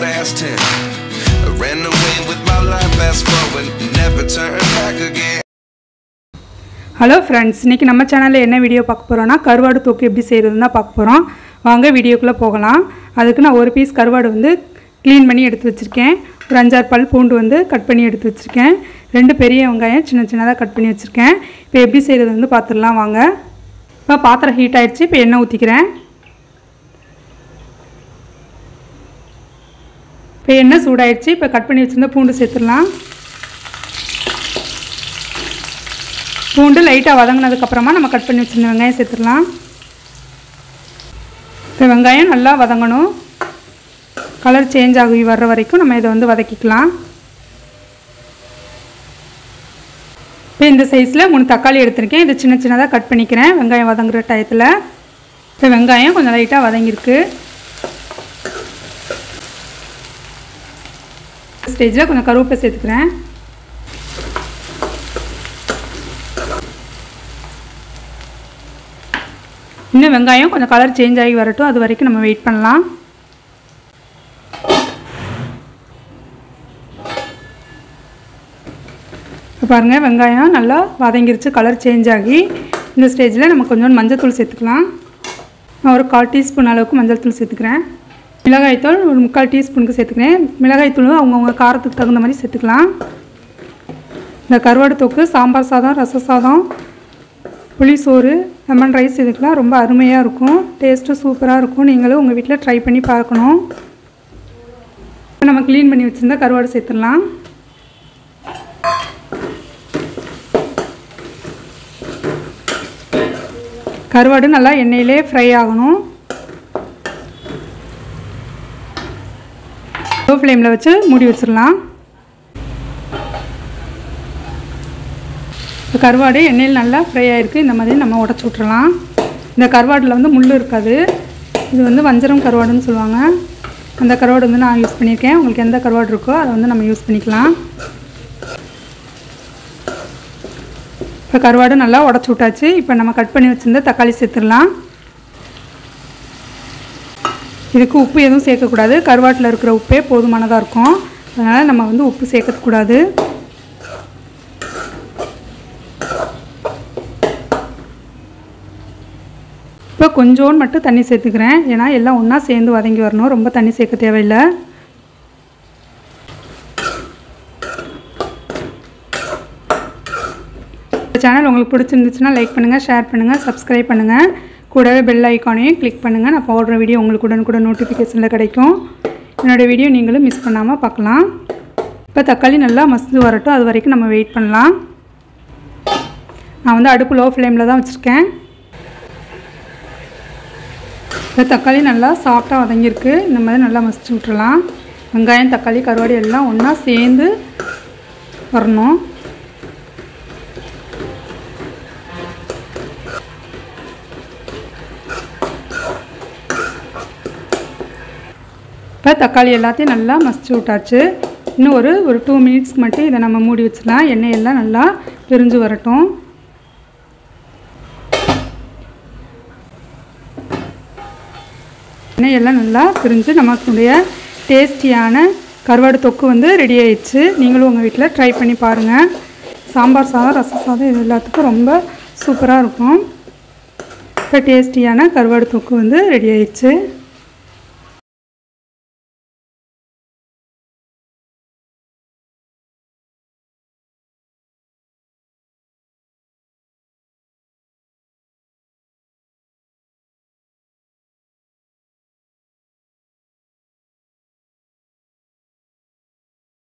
last 10. I ran away with my life, fast forward, never turn back again. Hello friends, இன்னைக்கு நம்ம சேனல்ல என்ன video பார்க்க போறோம்னா கருவாடு தொக்கு எப்படி செய்யறதுன்னு பார்க்க போறோம். வாங்க வீடியோக்குள்ள போகலாம். அதுக்கு நான் ஒரு பீஸ் கருவாடு வந்து க்ளீன் பண்ணி எடுத்து வச்சிருக்கேன். ஒரு 5-6 பல் பூண்டு வந்து கட் பண்ணி எடுத்து வச்சிருக்கேன். 2 பெரிய வெங்காயம் சின்ன சின்னதா கட் பண்ணி வச்சிருக்கேன். இப்போ எப்படி செய்யறது வந்து பாத்துறலாம் வாங்க. இப்போ பாத்திரம் ஹீட் ஆயிடுச்சு. இப்போ எண்ணெய் ஊத்திக்கிறேன். இப்போ எண்ணெய் சூடாயிடுச்சு. இப்போ கட் பண்ணி வச்சிருந்த பூண்டு சேர்த்துறலாம். பூண்டு லைட்டா வதங்கினதுக்கு அப்புறமா நம்ம கட் பண்ணி வச்சிருந்த வெங்காயம் சேர்த்துறலாம். இப்போ வெங்காயம் நல்லா வதங்கணும். கலர் சேஞ்ச் ஆகி வர்ற வரைக்கும் நம்ம இதை வந்து வதக்கிக்கலாம். இப்போ இந்த சைஸில் 3 தக்காளி எடுத்துருக்கேன். இதை சின்ன சின்னதாக கட் பண்ணிக்கிறேன் வெங்காயம் வதங்குற டயத்தில். இப்போ வெங்காயம் கொஞ்சம் லைட்டாக வதங்கியிருக்கு. ஸ்டேஜில் கொஞ்சம் கருவேப்பிலை சேர்த்துக்கிறேன். இன்னும் வெங்காயம் கொஞ்சம் கலர் சேஞ்ச் ஆகி வரட்டும், அது வரைக்கும் நம்ம வெயிட் பண்ணலாம். இப்போ பாருங்கள் வெங்காயம் நல்லா வதங்கிருச்சு, கலர் சேஞ்ச் ஆகி. இந்த ஸ்டேஜில் நம்ம கொஞ்சம் மஞ்சள் தூள் சேர்த்துக்கலாம். நான் ஒரு 1/4 டீஸ்பூன் அளவுக்கு மஞ்சள் தூள் சேர்த்துக்கிறேன். மிளகாய்த்தூள் ஒரு 3/4 டீஸ்பூனுக்கு சேர்த்துக்கிறேன். மிளகாய்த்தூள் அவங்கவுங்க காரத்துக்கு தகுந்த மாதிரி சேர்த்துக்கலாம். இந்த கருவாடு தொக்கு சாம்பார் சாதம், ரச சாதம், புளிசோறு, லெமன் ரைஸ் இதுக்கெலாம் ரொம்ப அருமையாக இருக்கும். டேஸ்ட்டும் சூப்பராக இருக்கும். நீங்களும் உங்கள் வீட்டில் ட்ரை பண்ணி பார்க்கணும். இப்போ நம்ம க்ளீன் பண்ணி வச்சுருந்தா கருவாடு சேர்த்துடலாம். கருவாடு நல்லா எண்ணெயிலே ஃப்ரை ஆகணும். லோ ஃப்ளேமில் வச்சு மூடி வச்சிடலாம். இப்போ கருவாடு எண்ணெயில் நல்லா ஃப்ரை ஆகிருக்கு. இந்த மாதிரி நம்ம உடச்சி விட்றலாம். இந்த கருவாடில் வந்து முள் இருக்காது. இது வந்து வஞ்சரம் கருவாடுன்னு சொல்லுவாங்க. அந்த கருவாடு வந்து நான் யூஸ் பண்ணியிருக்கேன். உங்களுக்கு எந்த கருவாடு இருக்கோ அதை வந்து நம்ம யூஸ் பண்ணிக்கலாம். இப்போ கருவாடு நல்லா உடச்சி விட்டாச்சு. இப்போ நம்ம கட் பண்ணி வச்சுருந்த தக்காளி சேர்த்துடலாம். இதுக்கு உப்பு எதுவும் சேர்க்கக்கூடாது. கருவாட்டில் இருக்கிற உப்பே போதுமானதாக இருக்கும். அதனால் நம்ம வந்து உப்பு சேர்க்கக்கூடாது. இப்போ கொஞ்சோண்டு மட்டும் தண்ணி சேர்த்துக்கிறேன். ஏன்னா எல்லாம் ஒன்றா சேர்ந்து வதங்கி வரணும். ரொம்ப தண்ணி சேர்க்க தேவையில்லை. சேனல் உங்களுக்கு பிடிச்சிருந்துச்சுன்னா லைக் பண்ணுங்கள், ஷேர் பண்ணுங்கள், சப்ஸ்கிரைப் பண்ணுங்கள். கூடவே பெல் ஐக்கானையும் கிளிக் பண்ணுங்கள். நான் போடுற வீடியோ உங்களுக்கு உடனுக்குடன் நோட்டிஃபிகேஷனில் கிடைக்கும். என்னோடய வீடியோ நீங்களும் மிஸ் பண்ணாமல் பார்க்கலாம். இப்போ தக்காளி நல்லா மசிஞ்சு வரட்டும், அது வரைக்கும் நம்ம வெயிட் பண்ணலாம். நான் வந்து அடுப்பு லோ ஃப்ளேமில் தான் வச்சுருக்கேன். இப்போ தக்காளி நல்லா சாஃப்டாக வதங்கியிருக்கு. இந்த மாதிரி நல்லா மசிச்சு விட்டுறலாம். வெங்காயம், தக்காளி, கருவாடு எல்லாம் ஒன்றா சேர்ந்து வரணும். இப்போ தக்காளி எல்லாத்தையும் நல்லா மசிச்சு விட்டாச்சு. இன்னும் ஒரு 2 மினிட்ஸ்க்கு மட்டும் இதை நம்ம மூடி வச்சிடலாம். எண்ணெயெல்லாம் நல்லா பிரிஞ்சு வரட்டும். எண்ணெயெல்லாம் நல்லா பிரிஞ்சு நமக்குடைய டேஸ்டியான கருவாடு தொக்கு வந்து ரெடி ஆயிடுச்சு. நீங்களும் உங்கள் வீட்டில் ட்ரை பண்ணி பாருங்கள். சாம்பார் சாதம், ரச சாதம் இது எல்லாத்துக்கும் ரொம்ப சூப்பராக இருக்கும். இப்போ டேஸ்டியான கருவாடு தொக்கு வந்து ரெடி ஆயிடுச்சு.